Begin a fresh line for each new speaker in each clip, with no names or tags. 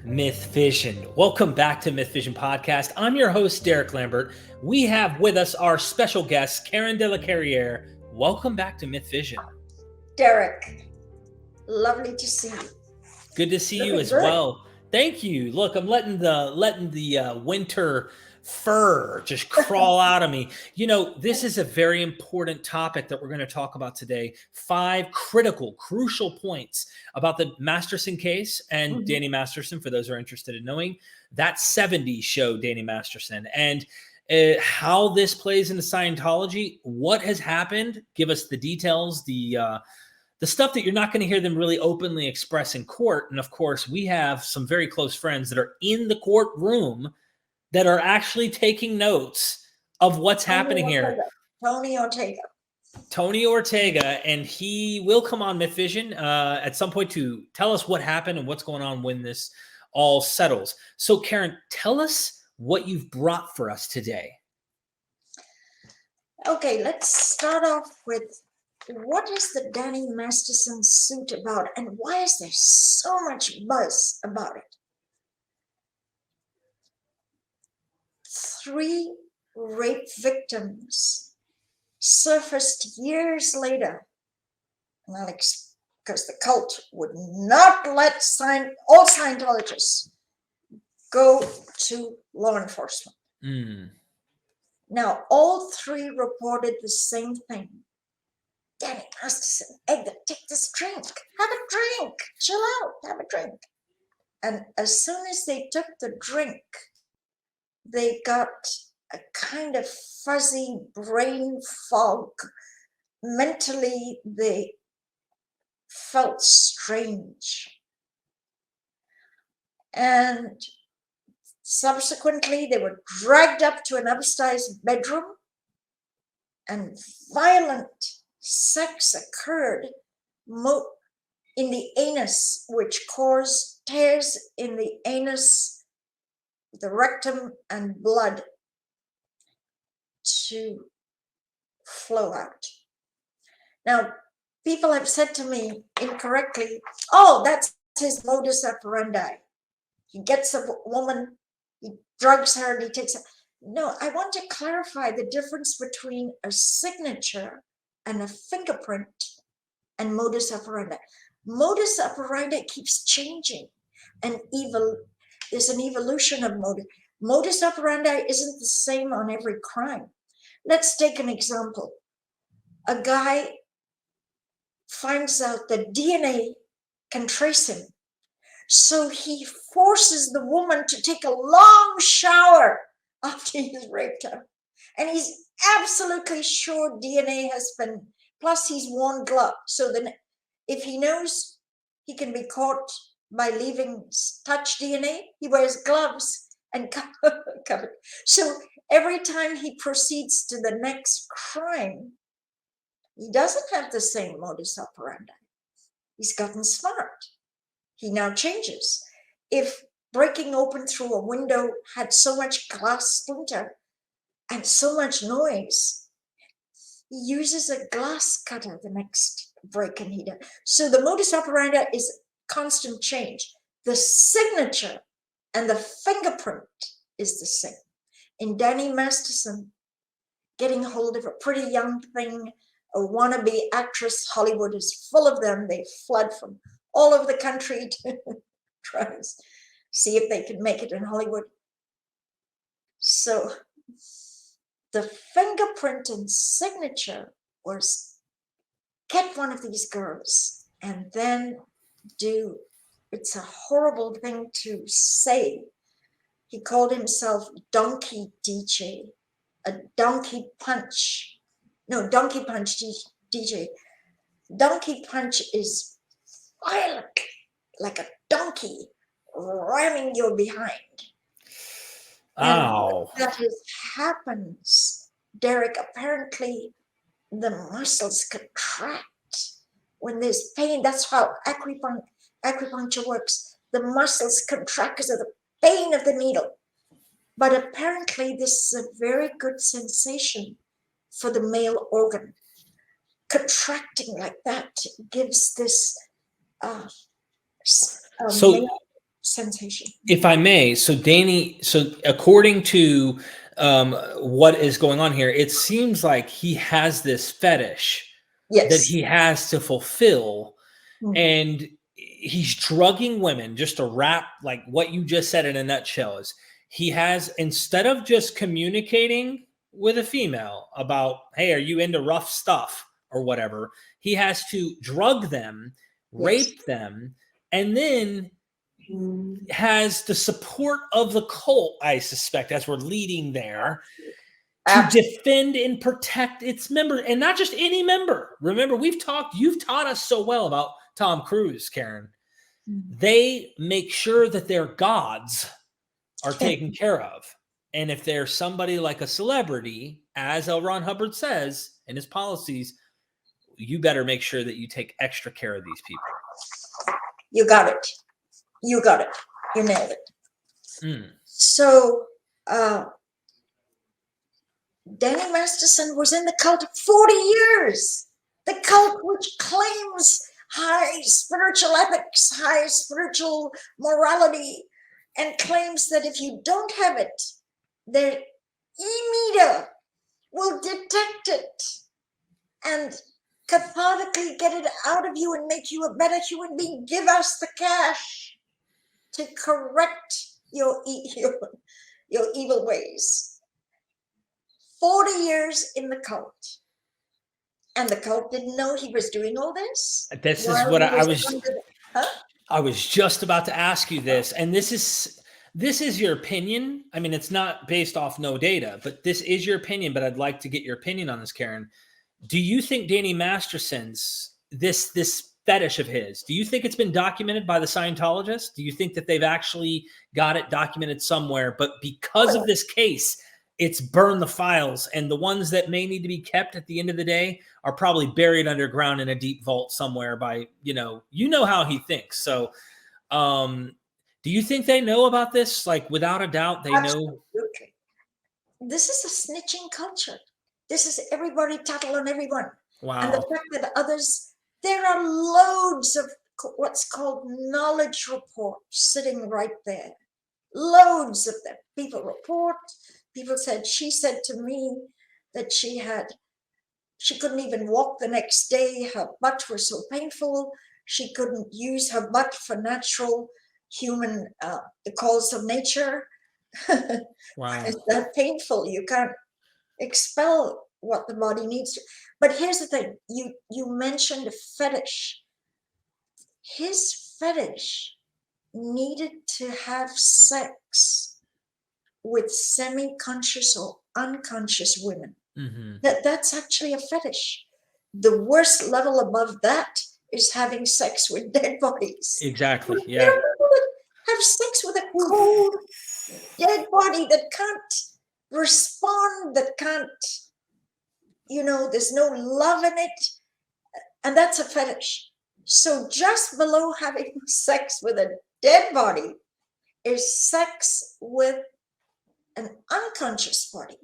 MythVision. Welcome back to MythVision Podcast. I'm your host, Derek Lambert. We have with us our special guest, Karen de la Carriere. Welcome back to MythVision.
Derek, lovely to see you.
Good to see you as well. Thank you. Look, I'm letting the winter fur just crawl out of me. You know, this is a very important topic that we're going to talk about today. 5 crucial points about the Masterson case and Danny Masterson, for those who are interested in knowing. That 70s show, Danny Masterson, and how this plays into Scientology, what has happened, give us the details, the stuff that you're not going to hear them really openly express in court. And of course, we have some very close friends that are in the courtroom that are actually taking notes of what's happening here.
Tony Ortega.
Tony Ortega, and he will come on MythVision at some point to tell us what happened and what's going on when this all settles. So, Karen, tell us what you've brought for us today.
Okay, let's start off with what is the Danny Masterson suit about, and why is there so much buzz about it? 3 rape victims surfaced years later. Well, because the cult would not let all Scientologists go to law enforcement. Now, all 3 reported the same thing. Danny Masterson, Edgar, take this drink. Have a drink. Chill out. Have a drink. And as soon as they took the drink, they got a kind of fuzzy brain fog. Mentally, they felt strange. And subsequently, they were dragged up to an upstairs bedroom, and violent sex occurred in the anus, which caused tears in the anus, the rectum, and blood to flow out. Now, people have said to me incorrectly, oh, that's his modus operandi. He gets a woman, he drugs her, and he takes her. No, I want to clarify the difference between a signature and a fingerprint and modus operandi. Modus operandi keeps changing, and there's an evolution of modus. Modus operandi isn't the same on every crime. Let's take an example. A guy finds out that DNA can trace him, so he forces the woman to take a long shower after he's raped her. And he's absolutely sure DNA has been, plus he's worn gloves. So then if he knows he can be caught by leaving touch DNA, he wears gloves and covered. So every time he proceeds to the next crime, he doesn't have the same modus operandi. He's gotten smart. He now changes. If breaking open through a window had so much glass splinter and so much noise, he uses a glass cutter the next break-in he does. So the modus operandi is constant change. The signature and the fingerprint is the same. In Danny Masterson, getting hold of a pretty young thing, a wannabe actress, Hollywood is full of them. They flood from all over the country to try to see if they can make it in Hollywood. So the fingerprint and signature was get one of these girls and then it's a horrible thing to say. He called himself Donkey DJ, a donkey punch. No, Donkey Punch DJ. Donkey Punch is violent, like a donkey ramming your behind.
Ow.
And that happens, Derek, apparently the muscles contract when there's pain. That's how acupuncture works. The muscles contract because of the pain of the needle. But apparently this is a very good sensation for the male organ. Contracting like that gives this
So
sensation.
If I may, so Danny, so according to what is going on here, it seems like he has this fetish that
Yes.
he has to fulfill,
Mm.
and he's drugging women. Just to wrap, like what you just said in a nutshell, is he has, instead of just communicating with a female about, hey, are you into rough stuff or whatever, he has to drug them, rape them, and then has the support of the cult, I suspect, as we're leading there, to defend and protect its members, and not just any member. Remember, you've taught us so well about Tom Cruise, Karen. They make sure that their gods are taken care of. And if there's somebody like a celebrity, as L. Ron Hubbard says in his policies, you better make sure that you take extra care of these people.
You got it. You got it. You nailed it.
Mm.
So, Danny Masterson was in the cult 40 years. The cult which claims high spiritual ethics, high spiritual morality, and claims that if you don't have it, the e-meter will detect it and cathartically get it out of you and make you a better human being. Give us the cash to correct your evil ways. 40 years in the cult. And the cult didn't know he was doing all this?
This is what I was just about to ask you this. And this is your opinion. I mean, it's not based off no data, but this is your opinion. But I'd like to get your opinion on this, Karen. Do you think Danny Masterson's, this fetish of his, do you think it's been documented by the Scientologists? Do you think that they've actually got it documented somewhere, but because of this case, it's burned the files, and the ones that may need to be kept at the end of the day are probably buried underground in a deep vault somewhere by, you know how he thinks. So, do you think they know about this? Like, without a doubt, they know.
This is a snitching culture. This is everybody tattle on everyone.
Wow.
And the fact that others, there are loads of what's called knowledge reports sitting right there. Loads of them. People report. People said, she said to me that she couldn't even walk the next day. Her butt was so painful. She couldn't use her butt for natural human, the calls of nature.
Wow.
It's that painful. You can't expel what the body needs to. But here's the thing. You mentioned a fetish. His fetish needed to have sex with semi-conscious or unconscious women. Mm-hmm. That's actually a fetish. The worst level above that is having sex with dead bodies.
Exactly. Yeah.
There are people that have sex with a cold dead body that can't respond, that can't, there's no love in it. And that's a fetish. So just below having sex with a dead body is sex with an unconscious body.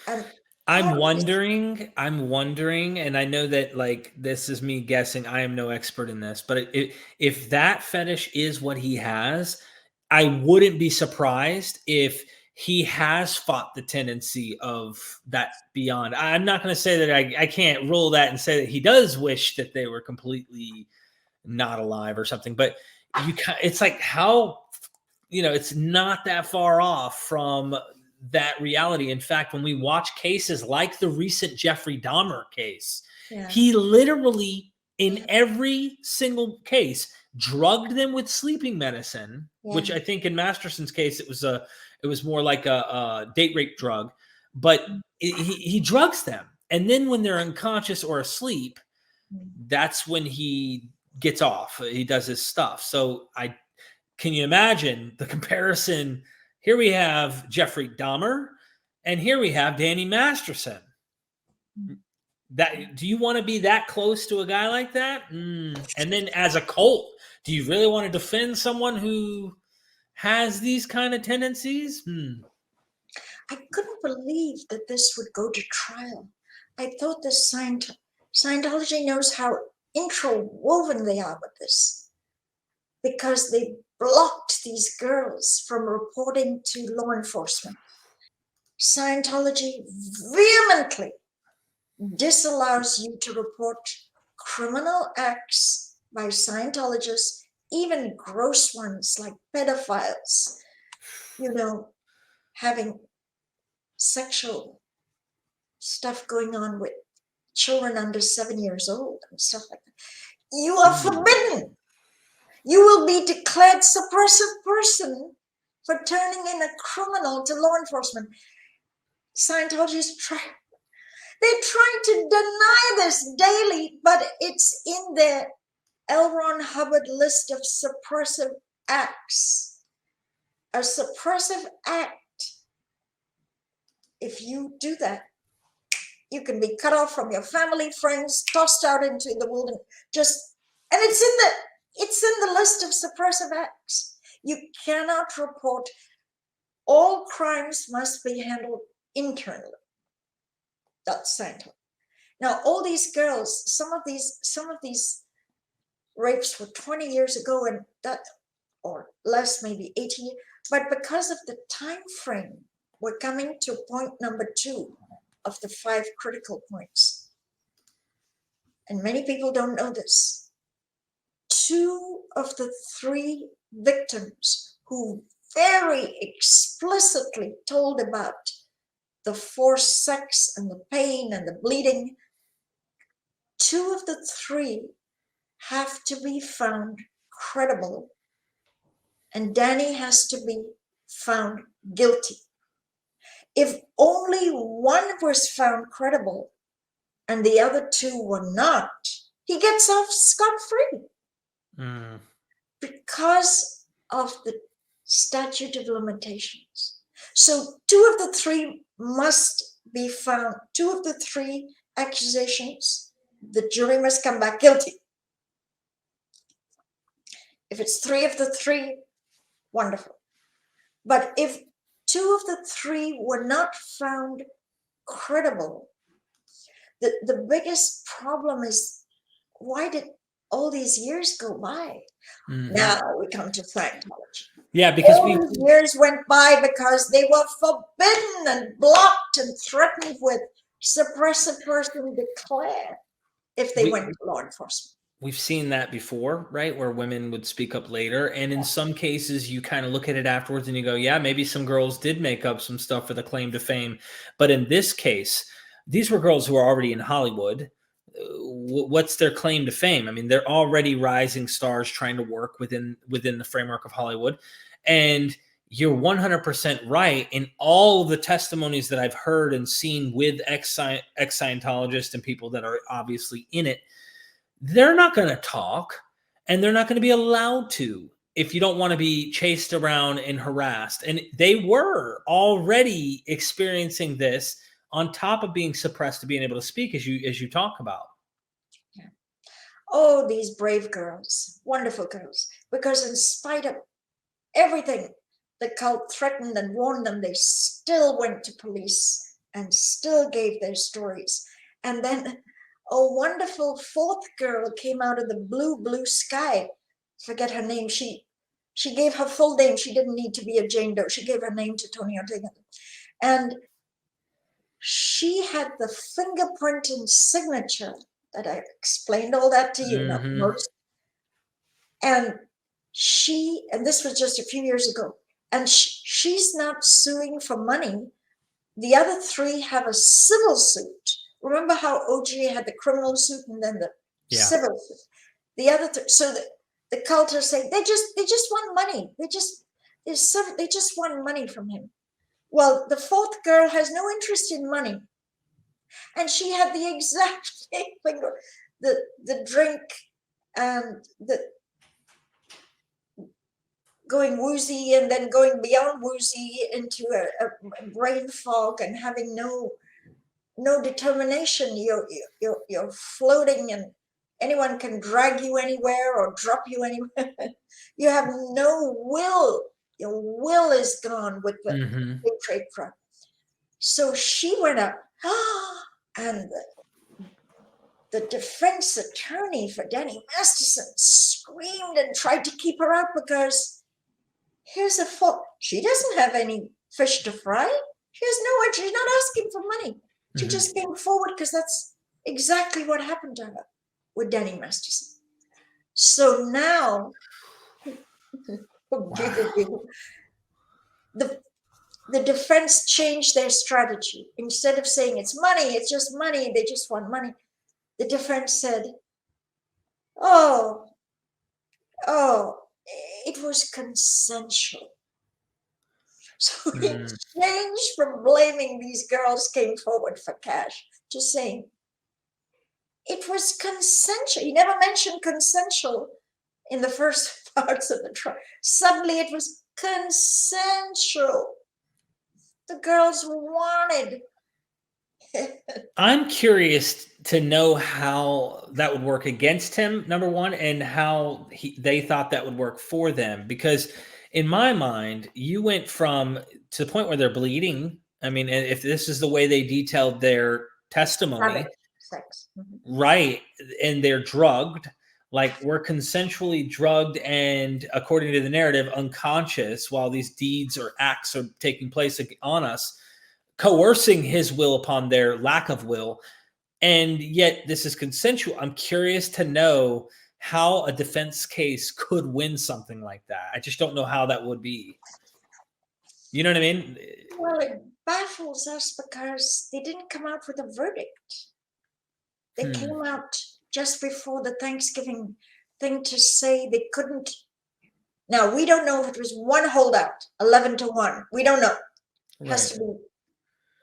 And
I'm wondering, and I know that, like, this is me guessing, I am no expert in this, but if that fetish is what he has, I wouldn't be surprised if he has fought the tendency of that beyond. I'm not going to say that I can't rule that and say that he does wish that they were completely not alive or something, but it's like how, it's not that far off from that reality. In fact, when we watch cases like the recent Jeffrey Dahmer case, he literally, in every single case, drugged them with sleeping medicine, which I think in Masterson's case, it was more like a date rape drug, but he drugs them. And then when they're unconscious or asleep, that's when he gets off. He does his stuff. So can you imagine the comparison? Here we have Jeffrey Dahmer, and here we have Danny Masterson. Do you want to be that close to a guy like that? And then as a cult, do you really want to defend someone who has these kind of tendencies?
I couldn't believe that this would go to trial. I thought the Scientology knows how interwoven they are with this, because they blocked these girls from reporting to law enforcement. Scientology vehemently disallows you to report criminal acts by Scientologists, even gross ones like pedophiles, having sexual stuff going on with children under 7 years old and stuff like that. You are forbidden. You will be declared suppressive person for turning in a criminal to law enforcement. Scientologists they're trying to deny this daily, but it's in their L. Ron Hubbard list of suppressive acts. A suppressive act, if you do that, you can be cut off from your family, friends, tossed out into the wilderness. And it's in the list of suppressive acts. You cannot report. All crimes must be handled internally. That's Scientology. Now, all these girls, some of these rapes were 20 years ago, and that, or less, maybe 18 years. But because of the time frame, we're coming to point number 2 of the 5 critical points. And many people don't know this. 2 of the 3 victims who very explicitly told about the forced sex and the pain and the bleeding, 2 of the 3 have to be found credible, and Danny has to be found guilty. If only one was found credible and the other 2 were not, he gets off scot-free because of the statute of limitations. So 2 of the 3 must be found. 2 of the 3 accusations, the jury must come back guilty. If it's 3 of the 3, wonderful. But if 2 of the 3 were not found credible, the biggest problem is, why did all these years go by? Now we come to Scientology.
Yeah, because
all these years went by because they were forbidden and blocked and threatened with suppressive person declare if they went to law enforcement.
We've seen that before, right? Where women would speak up later. And in some cases, you kind of look at it afterwards and you go, yeah, maybe some girls did make up some stuff for the claim to fame. But in this case, these were girls who are already in Hollywood. What's their claim to fame? I mean, they're already rising stars trying to work within the framework of Hollywood. And you're 100% right. In all the testimonies that I've heard and seen with ex-Scientologists and people that are obviously in it, they're not going to talk, and they're not going to be allowed to if you don't want to be chased around and harassed. And they were already experiencing this on top of being suppressed to being able to speak, as you talk about.
Yeah. Oh, these brave girls, wonderful girls, because in spite of everything the cult threatened and warned them, they still went to police and still gave their stories. And then a wonderful 4th girl came out of the blue sky. Forget her name. She gave her full name. She didn't need to be a Jane Doe. She gave her name to Tony Ortega. And she had the fingerprint and signature that I explained all that to you. Notice. And this was just a few years ago. And she's not suing for money. The other 3 have a civil suit. Remember how OG had the criminal suit and then the civil suit? The other so the cultists say they just want money. They just want money from him. Well, the 4th girl has no interest in money, and she had the exact same finger, the drink and the going woozy and then going beyond woozy into a brain fog and having no determination. You're floating, and anyone can drag you anywhere or drop you anywhere. You have no will. Your will is gone with the big trade crowd. So she went up, and the defense attorney for Danny Masterson screamed and tried to keep her out because here's a fault. She doesn't have any fish to fry. She has no one. She's not asking for money. She just came forward because that's exactly what happened to her with Danny Masterson. So now, the defense changed their strategy. Instead of saying it's money, it's just money, they just want money. The defense said, oh, it was consensual. So in exchange from blaming these girls came forward for cash to saying it was consensual. He never mentioned consensual in the first parts of the trial. Suddenly it was consensual. The girls wanted.
I'm curious to know how that would work against him, number one, and how they thought that would work for them. Because in my mind, you went from to the point where they're bleeding. I mean, if this is the way they detailed their testimony,
sex.
Right, and they're drugged, like we're consensually drugged and, according to the narrative, unconscious while these deeds or acts are taking place on us, coercing his will upon their lack of will. And yet this is consensual. I'm curious to know how a defense case could win something like that. I just don't know how that would be. You know what I mean?
Well, it baffles us because they didn't come out with a verdict. They came out just before the Thanksgiving thing to say they couldn't. Now, we don't know if it was one holdout, 11-1. We don't know. It has to be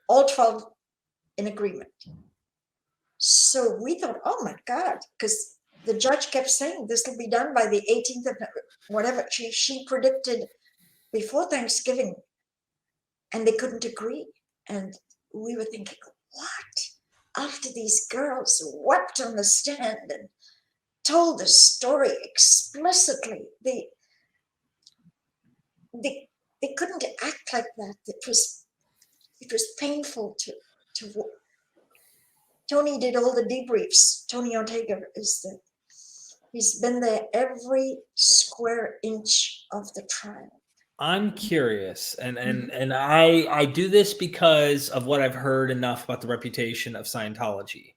all 12 in agreement. So we thought, oh my God, because the judge kept saying this will be done by the 18th of whatever she predicted before Thanksgiving, and they couldn't agree. And we were thinking, what? After these girls wept on the stand and told the story explicitly, they couldn't act like that. It was painful to. Tony did all the debriefs. Tony Ortega he's been there every square inch of the trial.
I'm curious, and I do this because of what I've heard enough about the reputation of Scientology.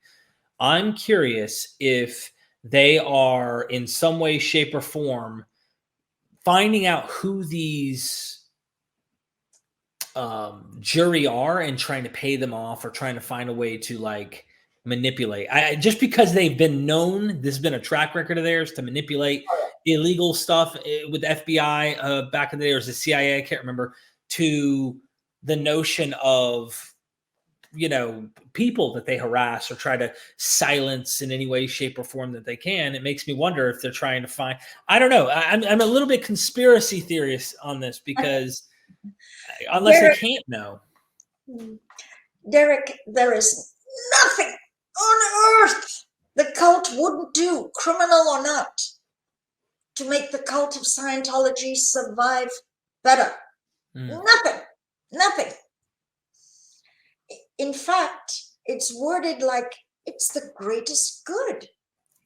I'm curious if they are in some way, shape, or form finding out who these jury are and trying to pay them off, or trying to find a way to like manipulate. Just because they've been known, this has been a track record of theirs to manipulate illegal stuff with the FBI back in the day, or the CIA, I can't remember, to the notion of, you know, people that they harass or try to silence in any way, shape, or form that they can. It makes me wonder if they're trying to find, I don't know. I'm a little bit conspiracy theorist on this, because unless they can't know.
Derek, there is nothing on earth the cult wouldn't do, criminal or not, to make the cult of Scientology survive better. Nothing. In fact, it's worded like it's the greatest good.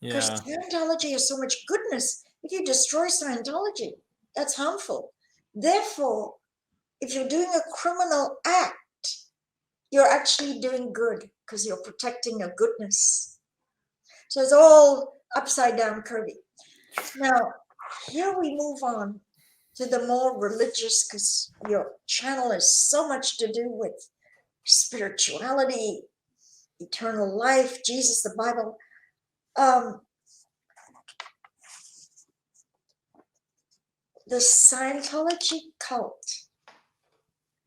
Because Scientology has so much goodness. If you destroy Scientology, that's harmful. Therefore, if you're doing a criminal act, you're actually doing good because you're protecting a goodness. So it's all upside down curvy. Now, here we move on to the more religious, because your channel is so much to do with spirituality, eternal life, Jesus, the Bible. The Scientology cult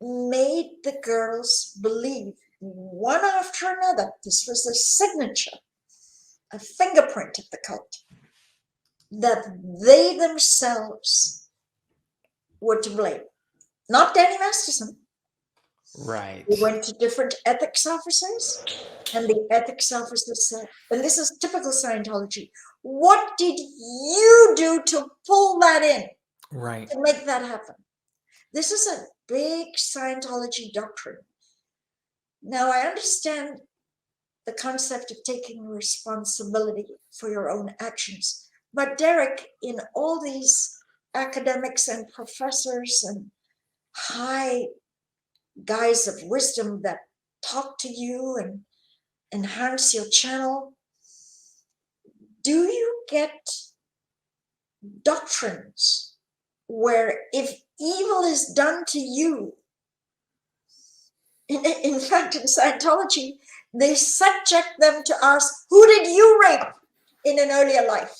made the girls believe, one after another, this was a signature, a fingerprint of the cult, that they themselves were to blame, not Danny Masterson.
Right.
We went to different ethics officers, and the ethics officers said, and this is typical Scientology, what did you do to pull that in?
Right.
To make that happen? This is a big Scientology doctrine. Now, I understand the concept of taking responsibility for your own actions. But Derek, in all these academics and professors and high guys of wisdom that talk to you and enhance your channel, do you get doctrines where if evil is done to you, in fact, in Scientology, they subject them to ask, who did you rape in an earlier life?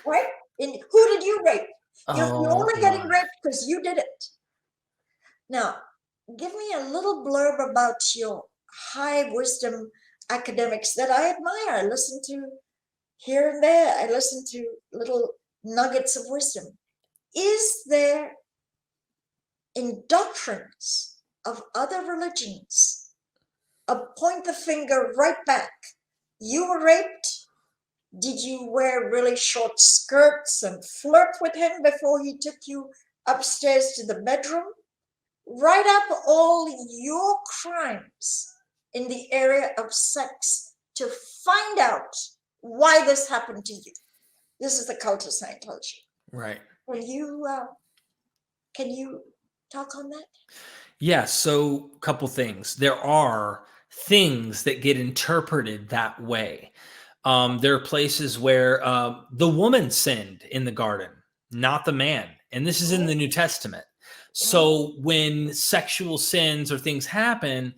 Right? Who did you rape? You're only getting raped because you did it. Now, give me a little blurb about your high wisdom academics that I admire. I listen to here and there. I listen to little nuggets of wisdom. Is there, in doctrines of other religions, point the finger right back? You were raped. Did you wear really short skirts and flirt with him before he took you upstairs to the bedroom? Write up all your crimes in the area of sex to find out why this happened to you. This is the cult of Scientology.
Right.
Can you talk on that?
Yeah, so a couple things. There are things that get interpreted that way. There are places where the woman sinned in the garden, not the man. And this is in the New Testament. So when sexual sins or things happen,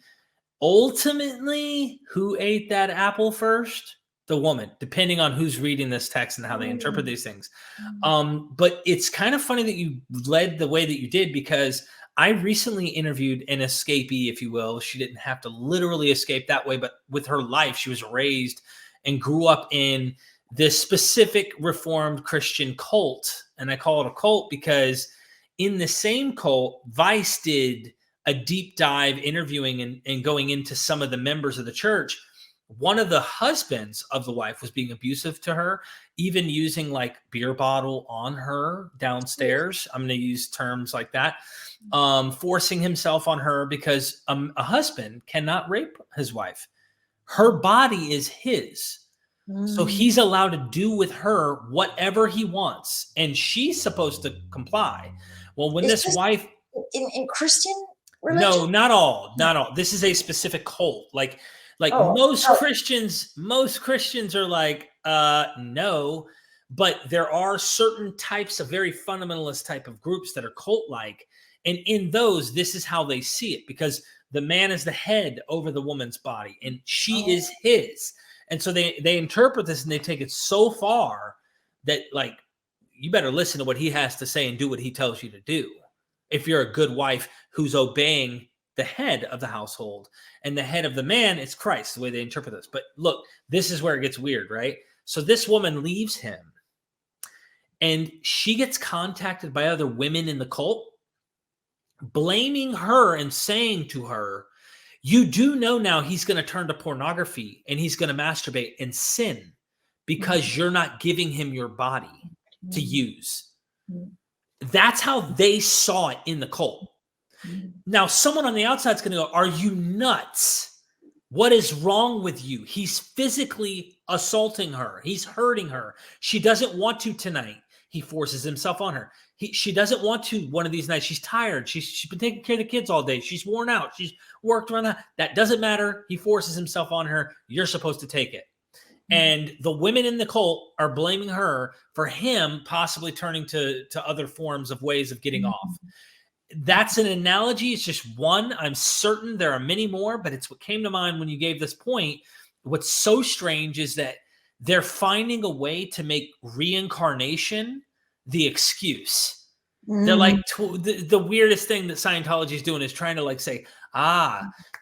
ultimately, who ate that apple first? The woman, depending on who's reading this text and how they interpret these things. But it's kind of funny that you led the way that you did, because I recently interviewed an escapee, if you will. She didn't have to literally escape that way, but with her life, she was raised and grew up in this specific Reformed Christian cult. And I call it a cult because in the same cult, Vice did a deep dive interviewing and going into some of the members of the church. One of the husbands of the wife was being abusive to her, even using like beer bottle on her downstairs. I'm going to use terms like that. Forcing himself on her, because a husband cannot rape his wife. Her body is his. So he's allowed to do with her whatever he wants, and she's supposed to comply. Well, when this wife
in Christian religion?
No, not all. This is a specific cult. Like most Christians are like, no, but there are certain types of very fundamentalist type of groups that are cult-like. And in those, this is how they see it, because the man is the head over the woman's body and she is his. And so they interpret this and they take it so far that, like, you better listen to what he has to say and do what he tells you to do. If you're a good wife who's obeying the head of the household, and the head of the man is Christ, the way they interpret this. But look, this is where it gets weird, right? So this woman leaves him and she gets contacted by other women in the cult, blaming her and saying to her, you do know now he's going to turn to pornography and he's going to masturbate and sin because you're not giving him your body to use. That's how they saw it in the cult. Now, someone on the outside is going to go, are you nuts? What is wrong with you? He's physically assaulting her. He's hurting her. She doesn't want to tonight. He forces himself on her. She doesn't want to one of these nights. She's tired. She's been taking care of the kids all day. She's worn out. She's worked around that. That doesn't matter. He forces himself on her. You're supposed to take it. And the women in the cult are blaming her for him possibly turning to other forms of ways of getting off. That's an analogy. It's just one. I'm certain there are many more, but it's what came to mind when you gave this point. What's so strange is that they're finding a way to make reincarnation the excuse. They're like, the weirdest thing that Scientology is doing is trying to like say,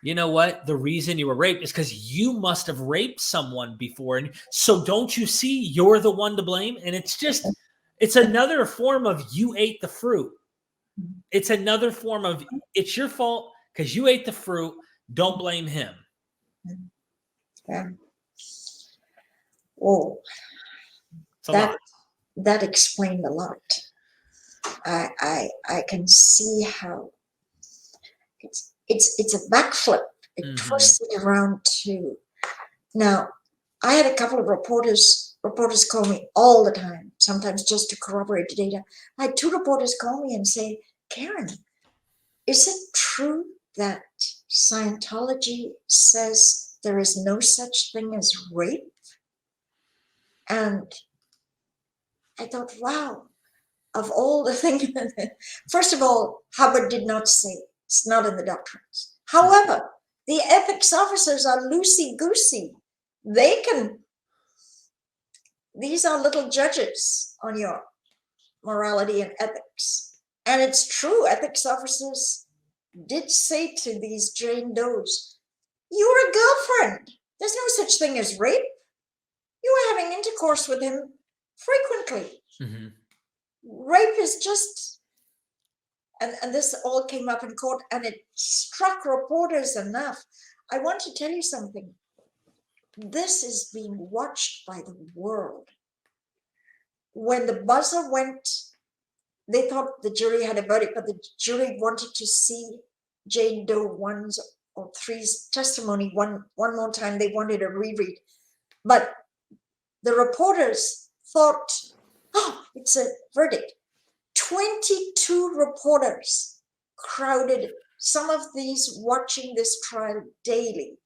you know what? The reason you were raped is because you must have raped someone before. And so don't you see you're the one to blame? And it's another form of you ate the fruit. It's another form of it's your fault because you ate the fruit. Don't blame him.
Yeah. Oh, that explained a lot. I can see how it's a backflip. It twisted around too. Now, I had a couple of reporters reporters call me all the time, sometimes just to corroborate the data. I had 2 reporters call me and say, Karen, is it true that Scientology says there is no such thing as rape? And I thought, wow, of all the things, first of all, Hubbard did not say it. It's not in the doctrines. However, the ethics officers are loosey-goosey. They can, these are little judges on your morality and ethics. And it's true, ethics officers did say to these Jane Does, you're a girlfriend. There's no such thing as rape. You were having intercourse with him frequently.
Mm-hmm.
Rape is just, and this all came up in court, and it struck reporters enough. I want to tell you something. This is being watched by the world. When the buzzer went, they thought the jury had a verdict, but the jury wanted to see Jane Doe 1's or 3's testimony one more time. They wanted a reread. But the reporters thought, oh, it's a verdict. 22 reporters crowded, some of these watching this trial daily.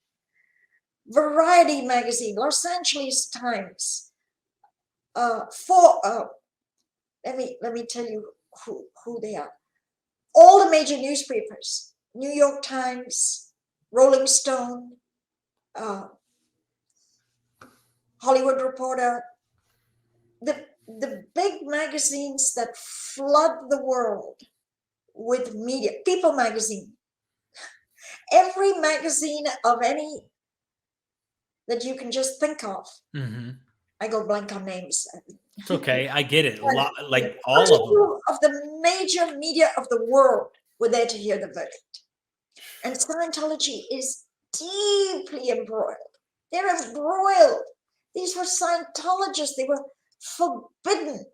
Variety magazine, Los Angeles Times, let me tell you who they are. All the major newspapers, New York Times, Rolling Stone, Hollywood Reporter, the big magazines that flood the world with media, People magazine, every magazine of any that you can just think of.
Mm-hmm.
I go blank on names.
It's okay. I get it. A lot, like all of them.
Of the major media of the world were there to hear the verdict. And Scientology is deeply embroiled. They're embroiled. These were Scientologists. They were forbidden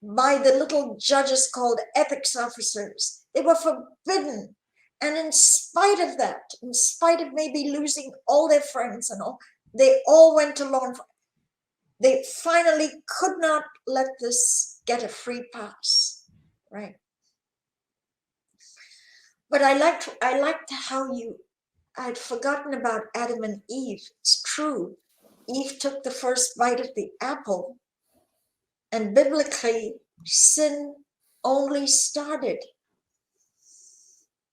by the little judges called ethics officers. They were forbidden. And in spite of that, in spite of maybe losing all their friends and all, they all went to law enforcement. They finally could not let this get a free pass, right? But I liked how I'd forgotten about Adam and Eve. It's true. Eve took the first bite of the apple, and biblically, sin only started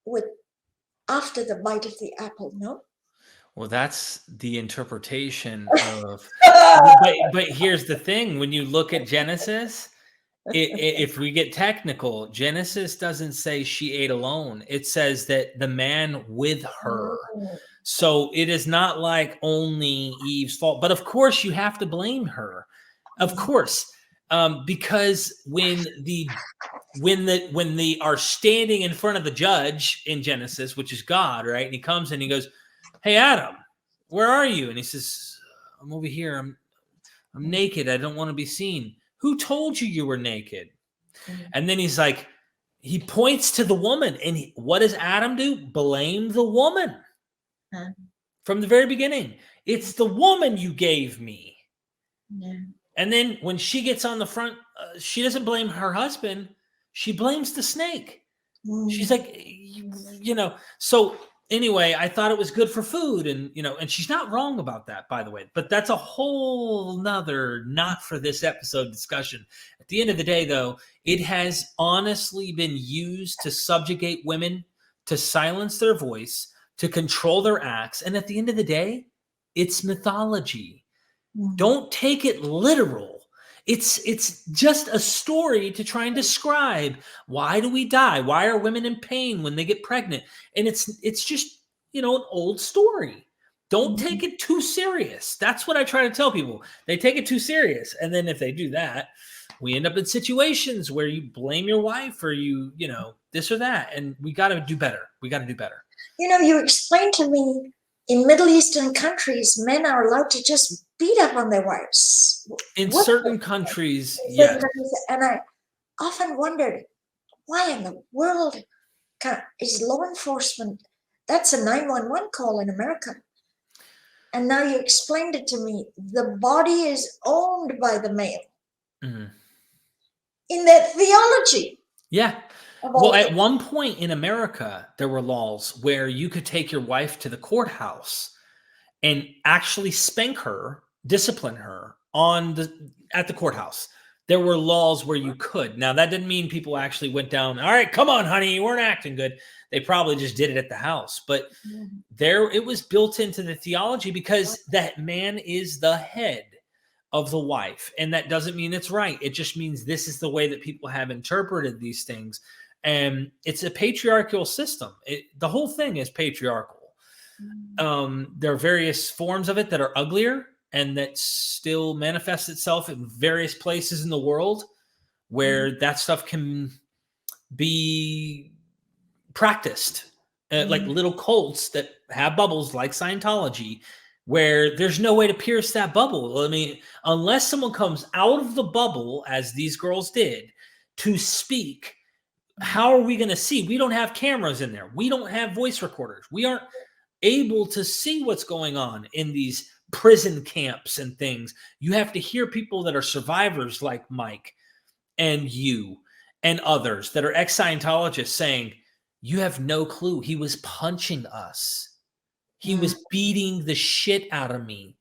with after the bite of the apple, no?
Well, that's the interpretation of, but here's the thing. When you look at Genesis, if we get technical, Genesis doesn't say she ate alone. It says that the man with her. So it is not like only Eve's fault, but of course you have to blame her. Of course, because when they are standing in front of the judge in Genesis, which is God, right? And he comes and he goes, hey, Adam, where are you? And he says, I'm over here. I'm naked. I don't want to be seen. Who told you were naked? And then he's like, he points to the woman. And what does Adam do? Blame the woman. From the very beginning. It's the woman you gave me.
Yeah.
And then when she gets on the front, she doesn't blame her husband. She blames the snake. She's like, so anyway, I thought it was good for food. And, and she's not wrong about that, by the way. But that's a whole nother, not for this episode discussion. At the end of the day, though, it has honestly been used to subjugate women, to silence their voice, to control their acts. And at the end of the day, it's mythology. Don't take it literal. It's just a story to try and describe, why do we die? Why are women in pain when they get pregnant? And it's just, an old story. Don't take it too serious. That's what I try to tell people. They take it too serious. And then if they do that, we end up in situations where you blame your wife or this or that. And we got to do better.
You explained to me in Middle Eastern countries, men are allowed to just beat up on their wives.
In certain countries, yes.
And I often wondered, why in the world is law enforcement, that's a 911 call in America. And now you explained it to me. The body is owned by the male.
Mhm.
In their theology.
Yeah. Well, at one point in America, there were laws where you could take your wife to the courthouse and actually spank her, discipline her at the courthouse. There were laws where you could. Now, that didn't mean people actually went down, all right, come on, honey, you weren't acting good. They probably just did it at the house. But it was built into the theology because that man is the head of the wife. And that doesn't mean it's right. It just means this is the way that people have interpreted these things. And it's a patriarchal system. The whole thing is patriarchal. There are various forms of it that are uglier and that still manifests itself in various places in the world where that stuff can be practiced, like little cults that have bubbles like Scientology, where there's no way to pierce that bubble. I mean, unless someone comes out of the bubble, as these girls did, to speak, how are we going to see? We don't have cameras in there. We don't have voice recorders. We aren't able to see what's going on in these prison camps and things. You have to hear people that are survivors like Mike and you and others that are ex-Scientologists saying, you have no clue. He was punching us. He was beating the shit out of me.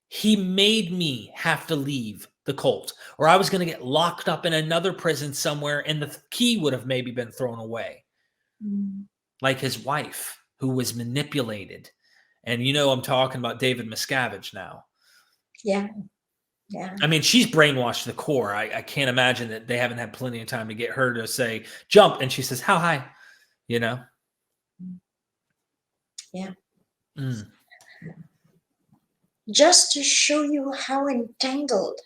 He made me have to leave the cult, or I was going to get locked up in another prison somewhere and the key would have maybe been thrown away. Like his wife, who was manipulated. And I'm talking about David Miscavige now.
Yeah. Yeah.
I mean, she's brainwashed to the core. I can't imagine that they haven't had plenty of time to get her to say, jump. And she says, how high?
Yeah. Just to show you how entangled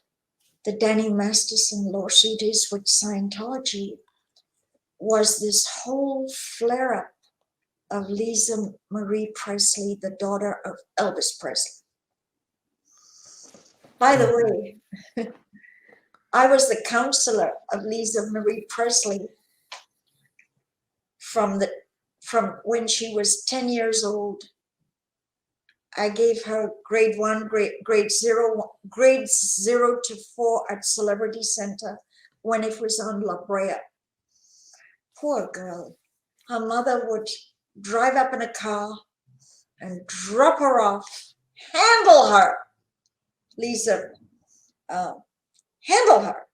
the Danny Masterson lawsuit is with Scientology was this whole flare-up of Lisa Marie Presley, the daughter of Elvis Presley. By the way, I was the counselor of Lisa Marie Presley from when she was 10 years old. I gave her grade 0 to 4 at Celebrity Center when it was on La Brea. Poor girl. Her mother would drive up in a car and drop her off, handle her. Lisa, handle her,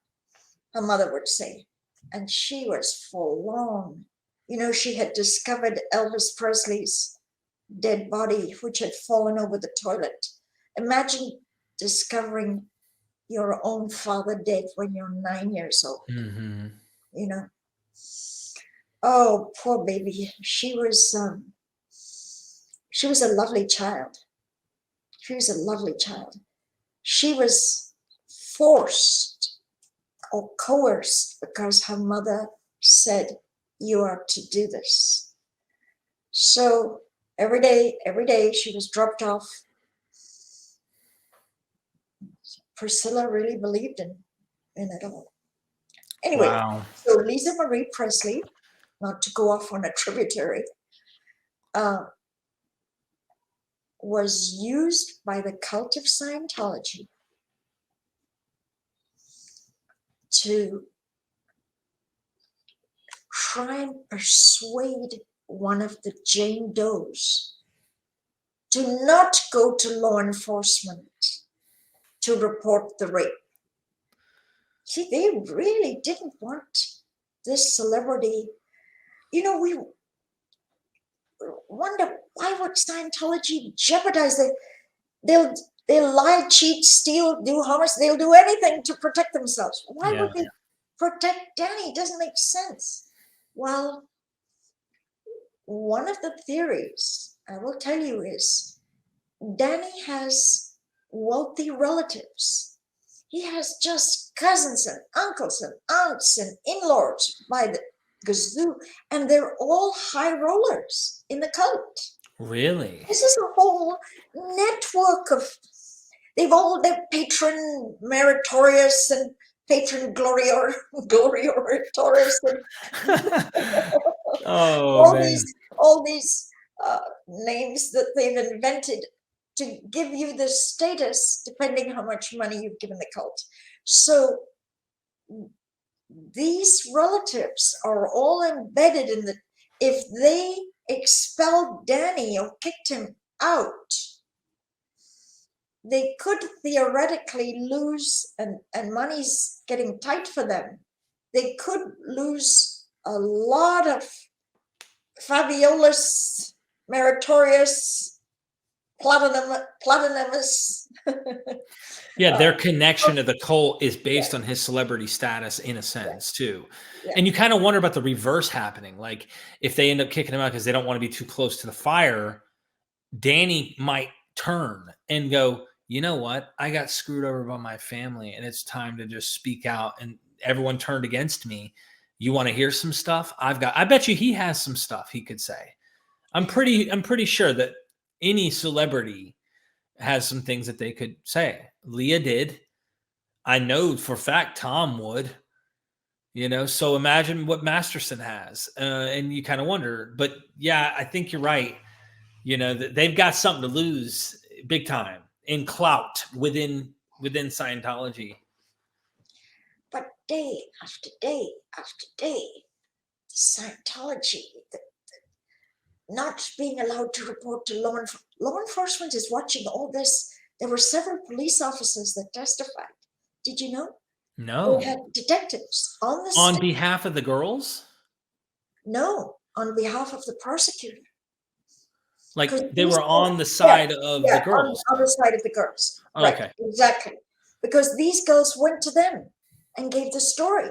her mother would say. And she was forlorn. She had discovered Elvis Presley's dead body, which had fallen over the toilet. Imagine discovering your own father dead when you're 9 years old. Oh, poor baby. She was a lovely child. She was forced or coerced because her mother said, you are to do this. So every day she was dropped off. Priscilla really believed in it all. Anyway,
wow.
So Lisa Marie Presley, not to go off on a tributary, was used by the cult of Scientology to try and persuade one of the Jane Does to not go to law enforcement to report the rape. See, they really didn't want this celebrity. We wonder, why would Scientology jeopardize it? They'll lie, cheat, steal, do homicide. They'll do anything to protect themselves. Why would they protect Danny? It doesn't make sense. Well, one of the theories I will tell you is Danny has wealthy relatives. He has just cousins and uncles and aunts and in-laws by the gazoo, and they're all high rollers in the cult.
Really?
This is a whole network of, they're patron meritorious and patron glorious and
oh,
all these names that they've invented to give you the status depending how much money you've given the cult. So these relatives are all embedded in the, if they expelled Danny or kicked him out, they could theoretically lose, and money's getting tight for them, they could lose a lot of fabulous, meritorious, platinumous.
Yeah, their connection to the cult is based on his celebrity status in a sense too.
Yeah.
And you kind of wonder about the reverse happening. Like if they end up kicking him out because they don't want to be too close to the fire, Danny might turn and go, you know what? I got screwed over by my family and it's time to just speak out, and everyone turned against me. You want to hear some stuff? I bet you he has some stuff he could say. I'm pretty sure that any celebrity has some things that they could say. Leah did. I know for a fact Tom would, so imagine what Masterson has. And you kind of wonder, but yeah, I think you're right. They've got something to lose big time in clout within Scientology.
But day after day after day, Scientology, not being allowed to report to law enforcement is watching all this. There were several police officers that testified. Did you know?
No.
They had detectives on the
On behalf of the girls?
No, on behalf of the prosecutor.
Like they were on the side of the girls.
On the side of the girls.
Okay.
Right, exactly. Because these girls went to them and gave the story.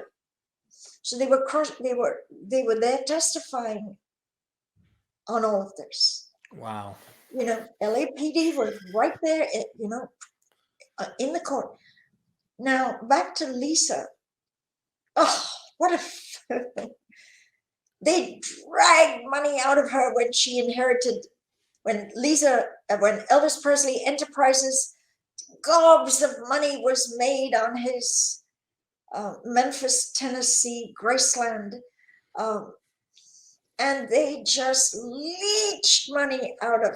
So they were there testifying on all of this.
Wow.
LAPD was right there, in the court. Now back to Lisa. Oh, what a they dragged money out of her when she inherited, when Elvis Presley Enterprises, gobs of money was made on his Memphis, Tennessee, Graceland. And they just leached money out of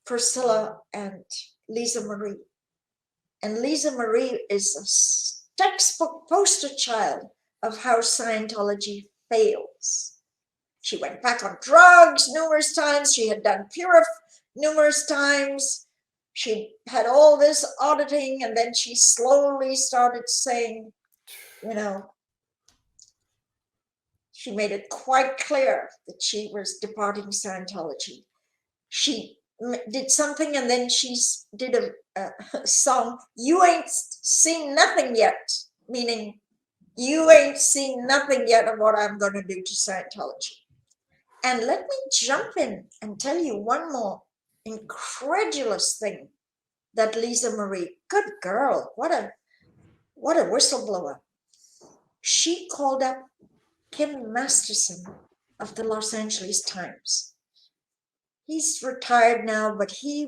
Priscilla and Lisa Marie. And Lisa Marie is a textbook poster child of how Scientology fails. She went back on drugs numerous times. She had done Purif numerous times. She had all this auditing, and then she slowly started saying, she made it quite clear that she was departing Scientology. She did something, and then she did a song, "You Ain't Seen Nothing Yet," meaning you ain't seen nothing yet of what I'm going to do to Scientology. And let me jump in and tell you one more incredulous thing that Lisa Marie, good girl, what a whistleblower. She called up Kim Masterson of the Los Angeles Times. He's retired now, but he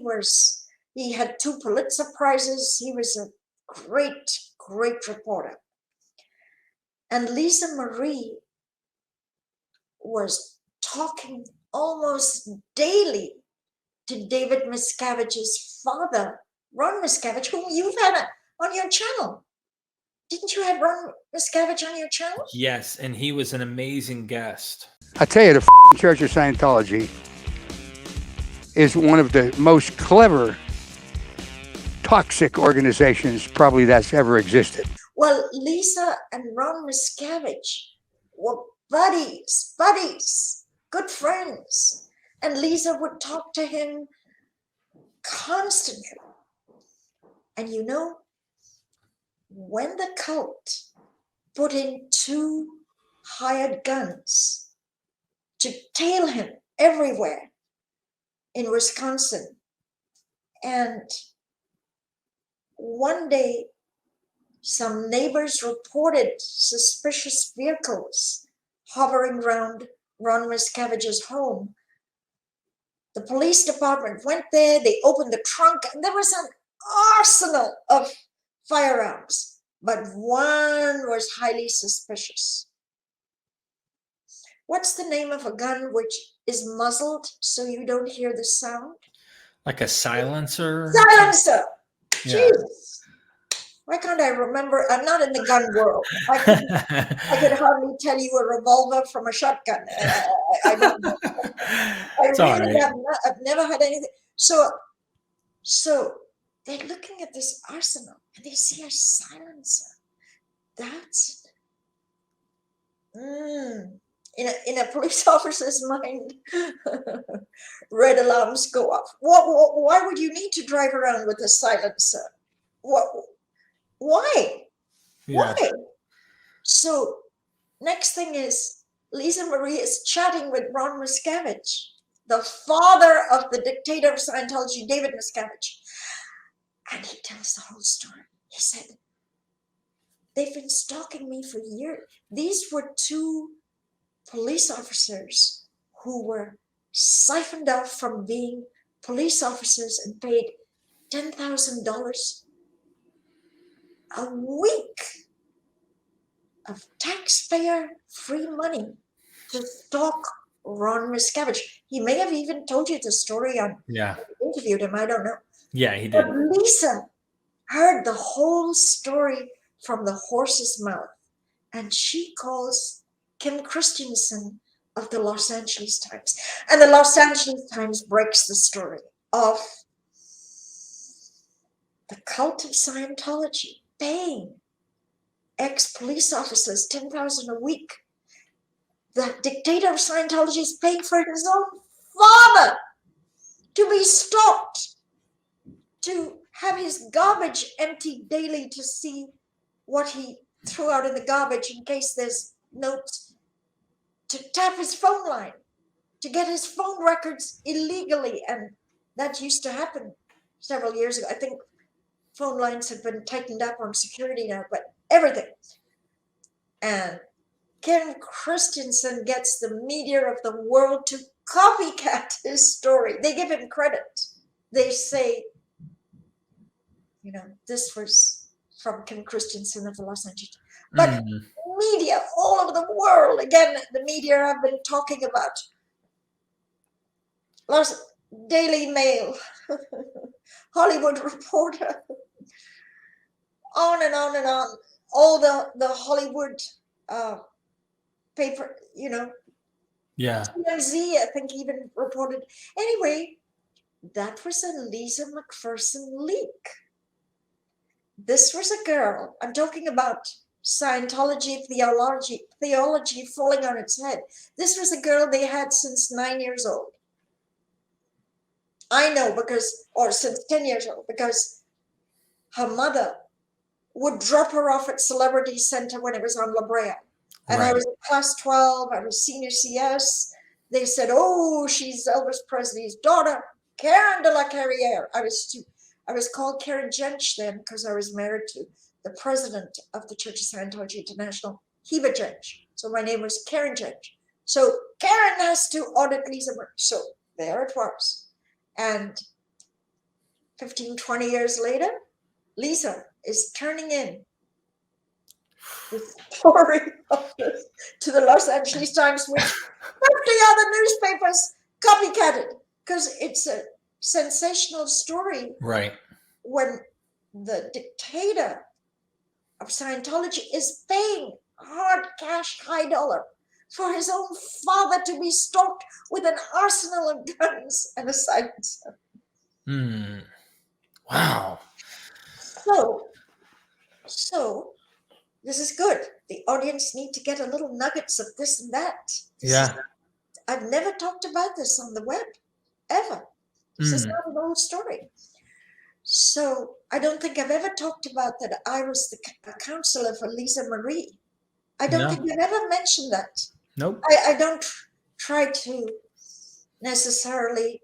had 2 Pulitzer Prizes. He was a great, great reporter. And Lisa Marie was talking almost daily to David Miscavige's father, Ron Miscavige, whom you've had on your channel. Didn't you have Ron Miscavige on your channel?
Yes, and he was an amazing guest.
I tell you, the Church of Scientology is one of the most clever, toxic organizations probably that's ever existed.
Well, Lisa and Ron Miscavige were buddies, good friends. And Lisa would talk to him constantly. And when the cult put in 2 hired guns to tail him everywhere in Wisconsin, and one day some neighbors reported suspicious vehicles hovering around Ron Miscavige's home. The police department went there, they opened the trunk, and there was an arsenal of firearms, but one was highly suspicious. What's the name of a gun which is muzzled so you don't hear the sound?
Like a silencer?
Silencer.
Yeah.
Jesus. Why can't I remember? I'm not in the gun world. I could hardly tell you a revolver from a shotgun. I don't know. I
It's all
really
right.
have not, I've never had anything. So they're looking at this arsenal and they see a silencer. That's in a police officer's mind. Red alarms go off. Why would you need to drive around with a silencer? Why?
Yeah.
Why? So next thing is Lisa Marie is chatting with Ron Miscavige, the father of the dictator of Scientology, David Miscavige. And he tells the whole story. He said, they've been stalking me for years. These were two police officers who were siphoned off from being police officers and paid $10,000 a week of taxpayer-free money to stalk Ron Miscavige. He may have even told you the story on interviewed him. I don't know.
Yeah, he did.
But Lisa heard the whole story from the horse's mouth, and she calls Kim Christensen of the Los Angeles Times. And the Los Angeles Times breaks the story of the cult of Scientology paying ex-police officers $10,000 a week. The dictator of Scientology is paying for his own father to be stalked, to have his garbage emptied daily to see what he threw out in the garbage in case there's notes, to tap his phone line, to get his phone records illegally. And that used to happen several years ago. I think phone lines have been tightened up on security now, but everything. And Kim Christensen gets the media of the world to copycat his story. They give him credit. They say, this was from Kim Christensen of the Los Angeles. But media all over the world, again, the media have been talking about Daily Mail, Hollywood Reporter, on and on and on. All the Hollywood paper, TMZ, I think, even reported. Anyway, that was a Lisa McPherson leak. This was a girl. I'm talking about Scientology theology falling on its head. This was a girl they had since 9 years old. I know or since 10 years old, because her mother would drop her off at Celebrity Center when it was on La Brea. And I was in class 12, I was senior CS. They said, oh, she's Elvis Presley's daughter, Karen de la Carriere. I was called Karen Jench then because I was married to the president of the Church of Scientology International, Heba Jench. So my name was Karen Jench. So Karen has to audit Lisa Marie. So there it was. And 15, 20 years later, Lisa is turning in the story of this to the Los Angeles Times, which 50 other newspapers copycatted, because it's a sensational story.
Right.
When the dictator of Scientology is paying hard cash, high dollar, for his own father to be stalked with an arsenal of guns and a silencer.
Wow.
So this is good. The audience need to get a little nuggets of this and that. I've never talked about this on the web, ever. This is not an old story. So I don't think I've ever talked about that I was the counselor for Lisa Marie. I don't think I've ever mentioned that.
Nope.
I don't try to necessarily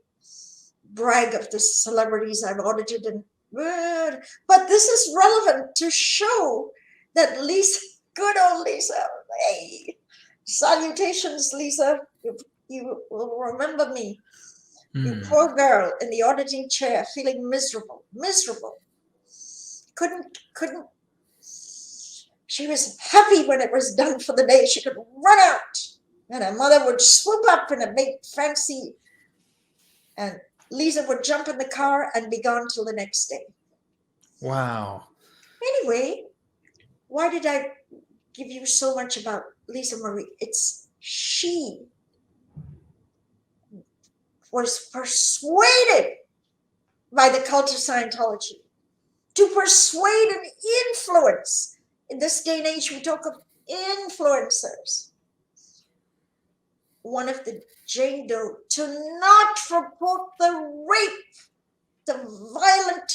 brag of the celebrities I've audited, but this is relevant to show that Lisa, good old Lisa, hey, salutations, Lisa, you will remember me. You poor girl in the auditing chair, feeling miserable. Couldn't. She was happy when it was done for the day. She could run out, and her mother would swoop up in a big fancy. And Lisa would jump in the car and be gone till the next day.
Wow.
Anyway, why did I give you so much about Lisa Marie? It's she was persuaded by the cult of Scientology to persuade and influence. In this day and age, we talk of influencers. One of the Jane Doe to not report the rape, the violent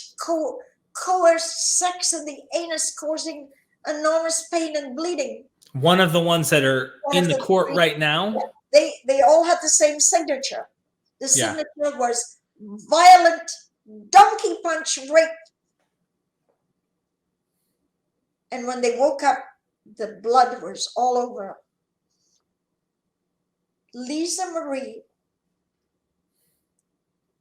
coerced sex in the anus causing enormous pain and bleeding.
One of the ones that are in the court right now?
They all had the same signature. The signature was violent donkey punch rape. And when they woke up, the blood was all over. Lisa Marie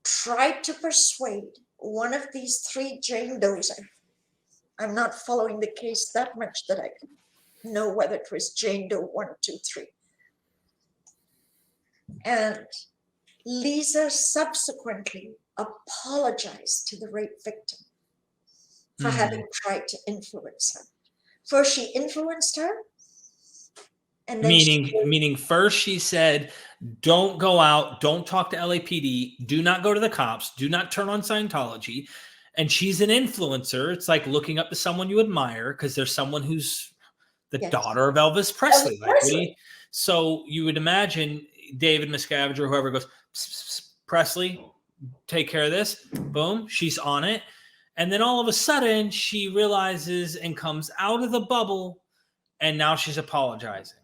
tried to persuade one of these 3 Jane Does. I'm not following the case that much that I can know whether it was Jane Doe 1, 2, 3. And Lisa subsequently apologized to the rape victim for having tried to influence her. First, she influenced her. And then
meaning first she said, don't go out, don't talk to LAPD, do not go to the cops, do not turn on Scientology. And she's an influencer. It's like looking up to someone you admire because there's someone who's the daughter of Elvis Presley. So you would imagine David Miscavige or whoever goes, pss, pss, pss, Presley, take care of this. Boom, she's on it. And then all of a sudden she realizes and comes out of the bubble, and now she's apologizing.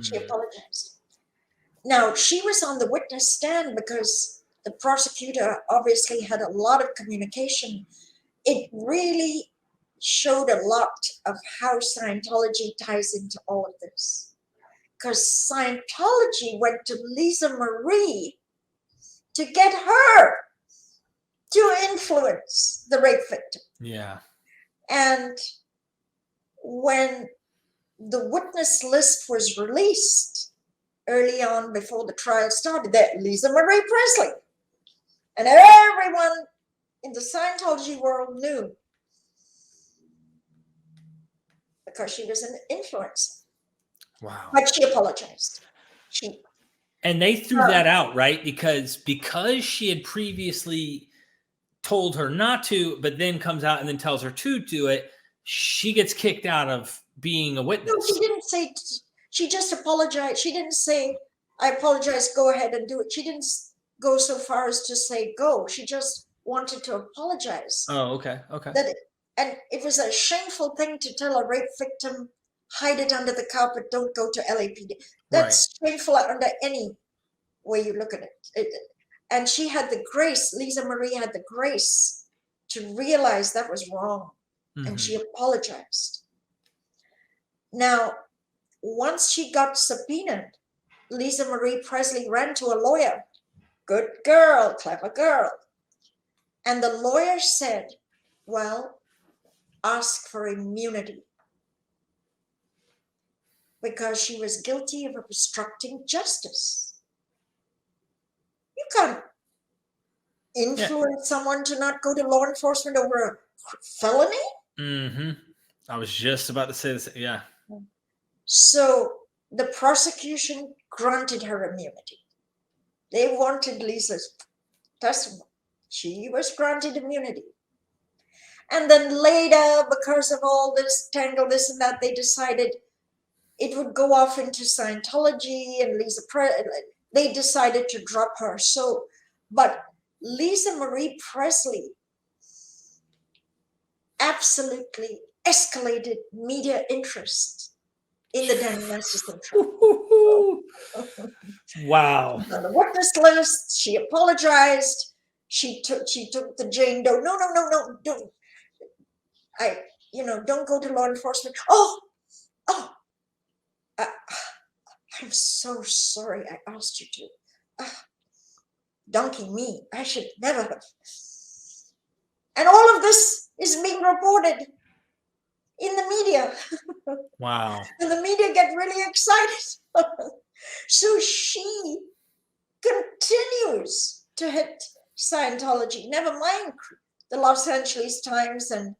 She apologized. Now, she was on the witness stand because the prosecutor obviously had a lot of communication. It really showed a lot of how Scientology ties into all of this. Because Scientology went to Lisa Marie to get her to influence the rape victim.
Yeah.
And when the witness list was released early on before the trial started, that Lisa Marie Presley, and everyone in the Scientology world knew because she was an influencer.
Wow.
But she apologized.
And they threw that out, right? Because she had previously told her not to, but then comes out and then tells her to do it, she gets kicked out of being a witness.
No, she didn't say, she just apologized. She didn't say, I apologize, go ahead and do it. She didn't go so far as to say go. She just wanted to apologize.
Oh, okay.
And it was a shameful thing to tell a rape victim, hide it under the carpet, don't go to LAPD. That's shameful under any way you look at it. And she had the grace, Lisa Marie had the grace to realize that was wrong. And she apologized. Now, once she got subpoenaed, Lisa Marie Presley ran to a lawyer. Good girl, clever girl. And the lawyer said, well, ask for immunity. Because she was guilty of obstructing justice. You can't influence someone to not go to law enforcement over a felony.
I was just about to say this. Yeah.
So the prosecution granted her immunity. They wanted Lisa's testimony. She was granted immunity. And then later, because of all this tangle, this and that, they decided it would go off into Scientology, and they decided to drop her. So, but Lisa Marie Presley absolutely escalated media interest in the Danny Masterson trial.
Wow.
On the witness list, she apologized. She took the Jane Doe. No, don't. Don't go to law enforcement. I'm so sorry I asked you to. Donkey me. I should never have. And all of this is being reported in the media.
Wow.
And the media get really excited. So she continued continues to hit Scientology, never mind the Los Angeles Times and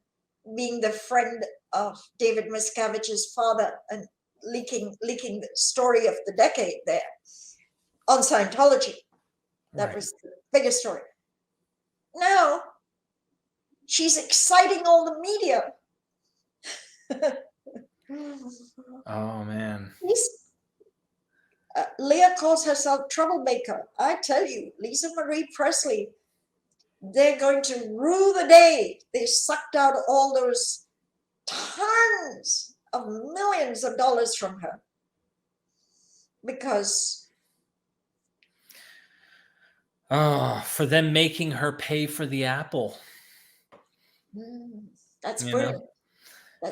being the friend of David Miscavige's father and leaking the story of the decade there on Scientology. That was the biggest story. Now she's exciting all the media.
Oh man.
Leah calls herself troublemaker. I tell you, Lisa Marie Presley, they're going to rue the day they sucked out all those tons of millions of dollars from her. Because
for them making her pay for the apple.
That's brilliant.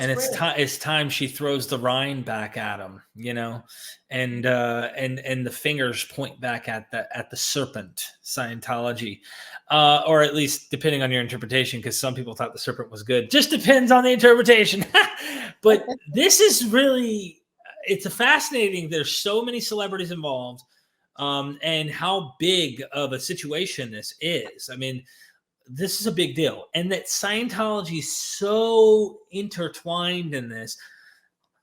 And it's time she throws the rind back at him, and the fingers point back at the serpent, Scientology, or at least depending on your interpretation, because some people thought the serpent was good. Just depends on the interpretation. But this is really, it's a fascinating. There's so many celebrities involved, and how big of a situation this is. I mean, this is a big deal, and that Scientology is so intertwined in this.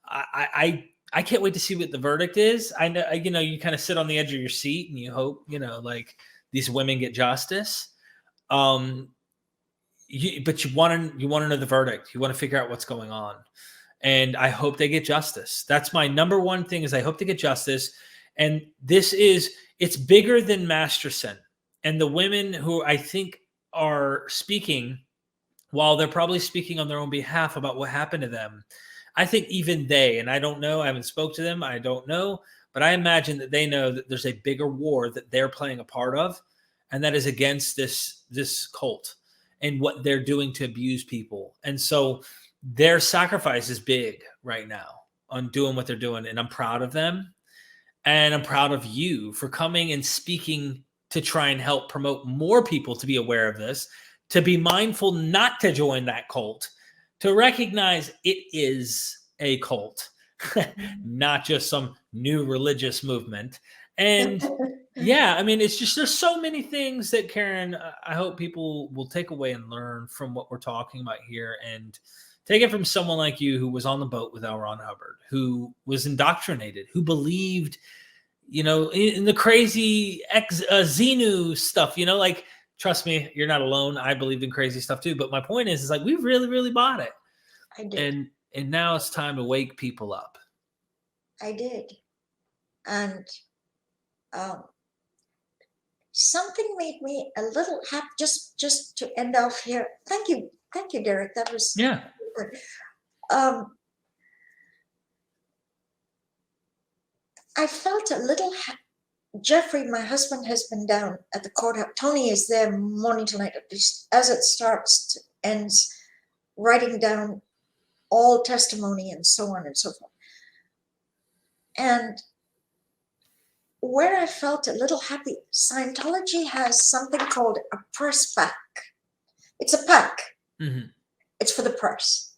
I can't wait to see what the verdict is. I know, you kind of sit on the edge of your seat and you hope, like these women get justice. But you want to know the verdict. You want to figure out what's going on, and I hope they get justice. That's my number one thing, is I hope they get justice. And it's bigger than Masterson and the women who I think are speaking, while they're probably speaking on their own behalf about what happened to them. I think even they, and I don't know, I haven't spoke to them, I don't know, but I imagine that they know that there's a bigger war that they're playing a part of, and that is against this cult and what they're doing to abuse people. And so their sacrifice is big right now on doing what they're doing, and I'm proud of them, and I'm proud of you for coming and speaking to try and help promote more people to be aware of this, to be mindful not to join that cult, to recognize it is a cult, not just some new religious movement. And yeah, I mean, it's just, there's so many things that, Karen, I hope people will take away and learn from what we're talking about here, and take it from someone like you who was on the boat with L. Ron Hubbard, who was indoctrinated, who believed in the crazy Xenu stuff, like, trust me, you're not alone. I believed in crazy stuff too. But my point is like, we really, really bought it.
I did.
And now it's time to wake people up.
I did. And something made me a little happy, just to end off here. Thank you, Derek. That was
good.
I felt a little Jeffrey, my husband, has been down at the courthouse. Tony is there morning to night, as it starts to ends, writing down all testimony and so on and so forth. And where I felt a little happy, Scientology has something called a press pack. It's a pack.
Mm-hmm.
It's for the press.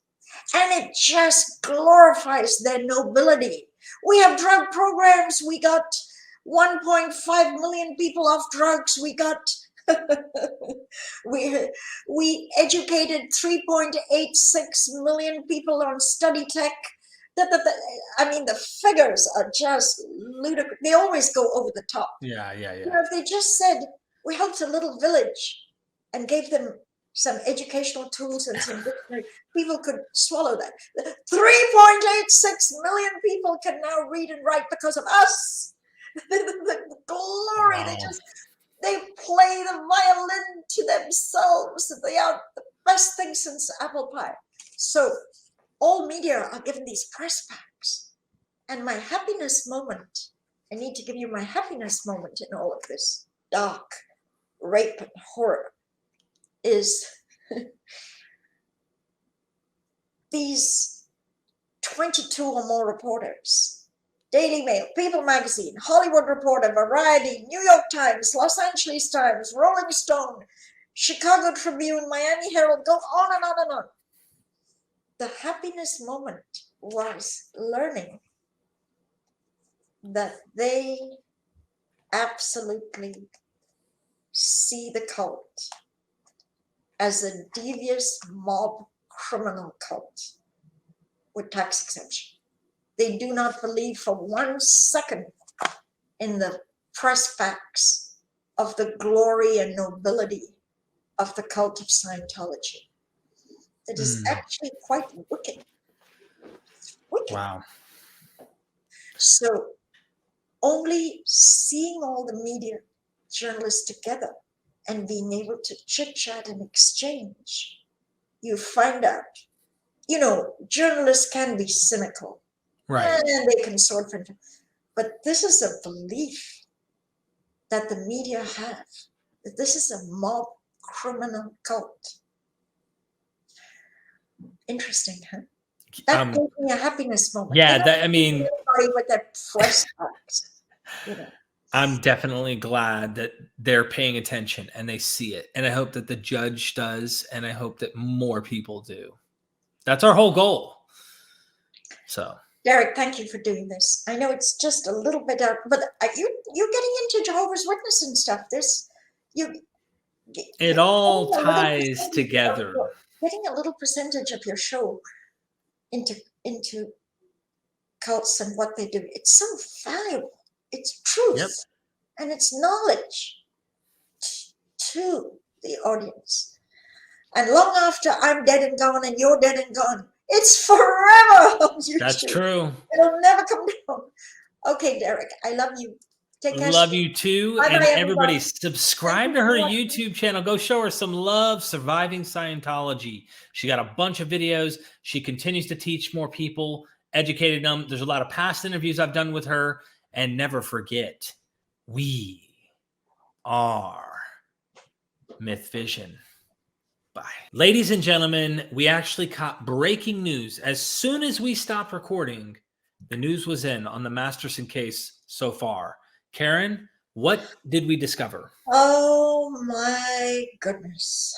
And it just glorifies their nobility. We have drug programs. We got 1.5 million people off drugs. We got we educated 3.86 million people on study tech. I mean, the figures are just ludicrous. They always go over the top.
Yeah.
If they just said, we helped a little village and gave them some educational tools and some people could swallow that. 3.86 million people can now read and write because of us. The glory,
wow.
They play the violin to themselves. They are the best thing since apple pie. So all media are given these press packs. And my happiness moment, I need to give you my happiness moment in all of this dark rape and horror, is these 22 or more reporters, Daily Mail, People Magazine, Hollywood Reporter, Variety, New York Times, Los Angeles Times, Rolling Stone, Chicago Tribune, Miami Herald, go on and on and on. The happiness moment was learning that they absolutely see the cult as a devious mob criminal cult with tax exemption. They do not believe for 1 second in the press facts of the glory and nobility of the cult of Scientology. It is actually quite wicked. Wicked.
Wow.
So only seeing all the media journalists together and being able to chit-chat and exchange, you find out, you know, journalists can be cynical.
Right.
And they can sort of, but this is a belief that the media have, that this is a mob criminal cult. Interesting, huh? That gave me a happiness moment.
Yeah, that, I mean,
with that press box, you know.
I'm definitely glad that they're paying attention and they see it. And I hope that the judge does, and I hope that more people do. That's our whole goal. So,
Derek, thank you for doing this. I know it's just a little bit out, but you're getting into Jehovah's Witness and stuff.
It all ties together.
Getting a little percentage of your show into cults and what they do. It's so valuable. It's truth.
Yep.
And it's knowledge to the audience. And long after I'm dead and gone and you're dead and gone, it's forever on YouTube.
That's true.
It'll never come down. Okay, Derek, I love you. Take care.
Love you too.
Bye-bye,
and everybody,
everybody.
subscribe to her YouTube channel. Go show her some love. Surviving Scientology. She got a bunch of videos. She continues to teach more people, educated them. There's a lot of past interviews I've done with her. And never forget, we are MythVision. Bye. Ladies and gentlemen, we actually caught breaking news. As soon as we stopped recording, the news was in on the Masterson case so far. Karen, what did we discover?
Oh my goodness.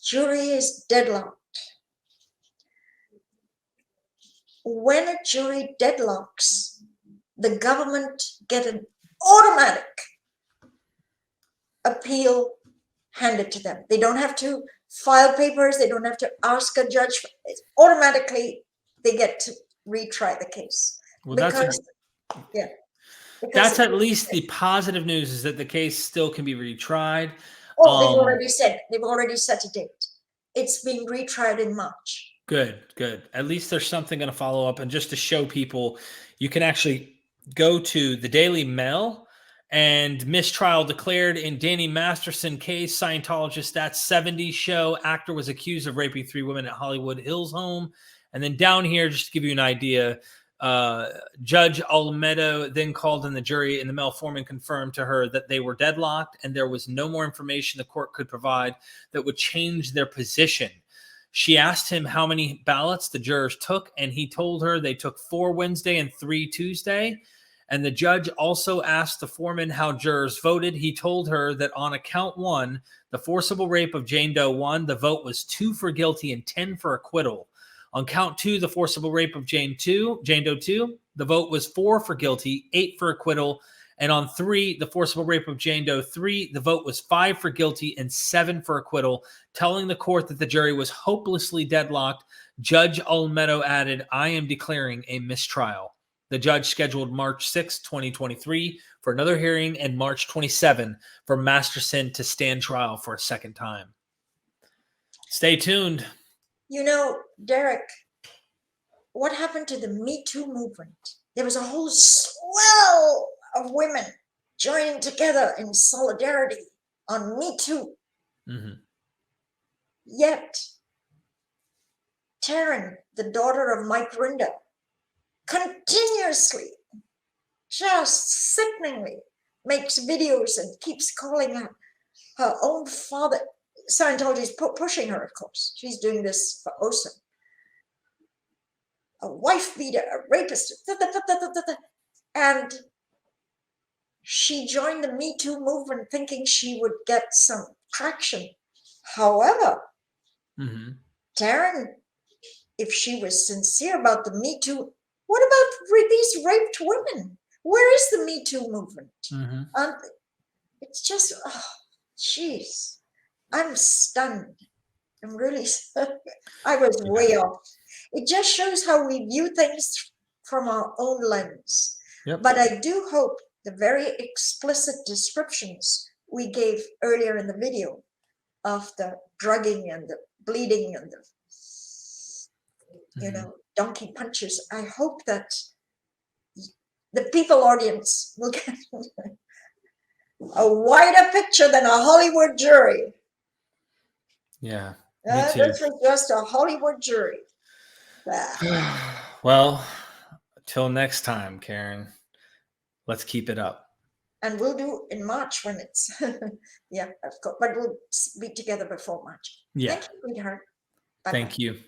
Jury is deadlocked. When a jury deadlocks, the government get an automatic appeal handed to them. They don't have to file papers. They don't have to ask a judge. It's automatically, they get to retry the case.
Well,
Because
that's at least the positive news, is that the case still can be retried.
Oh, they've already set a date. It's being retried in March.
Good. At least there's something going to follow up. And just to show people, you can actually go to the Daily Mail and mistrial declared in Danny Masterson case. Scientologist at 70 show. Actor was accused of raping 3 women at Hollywood Hills home. And then down here, just to give you an idea, Judge Olmedo then called in the jury, and the Mail foreman confirmed to her that they were deadlocked and there was no more information the court could provide that would change their position. She asked him how many ballots the jurors took, and he told her they took 4 Wednesday and 3 Tuesday. And the judge also asked the foreman how jurors voted. He told her that on account 1, the forcible rape of Jane Doe 1, the vote was 2 for guilty and 10 for acquittal. On count 2, the forcible rape of Jane Doe 2, the vote was 4 for guilty, 8 for acquittal. And on 3, the forcible rape of Jane Doe 3, the vote was 5 for guilty and 7 for acquittal, telling the court that the jury was hopelessly deadlocked. Judge Olmedo added, "I am declaring a mistrial." The judge scheduled March 6, 2023 for another hearing, and March 27 for Masterson to stand trial for a second time. Stay tuned.
You know, Derek, what happened to the Me Too movement? There was a whole swell of women joining together in solidarity on Me Too.
Mm-hmm.
Yet, Taryn, the daughter of Mike Rinder, continuously, just sickeningly, makes videos and keeps calling out her own father. Scientology is pushing her, of course. She's doing this for OSA. A wife beater, a rapist, and she joined the Me Too movement thinking she would get some traction. However, Taryn, if she was sincere about the Me Too, what about these raped women? Where is the Me Too movement? It's just, oh, jeez, I'm stunned. I'm really, I was way off. It just shows how we view things from our own lens.
Yep.
But I do hope the very explicit descriptions we gave earlier in the video of the drugging and the bleeding and the, you know, donkey punches, I hope that the people audience will get a wider picture than a Hollywood jury.
Yeah. Me too.
This was just a Hollywood jury.
Well, till next time, Karen. Let's keep it up.
And we'll do in March when it's, yeah, of course, but we'll be together before March.
Yeah.
Thank you, sweetheart. Bye-bye.
Thank you.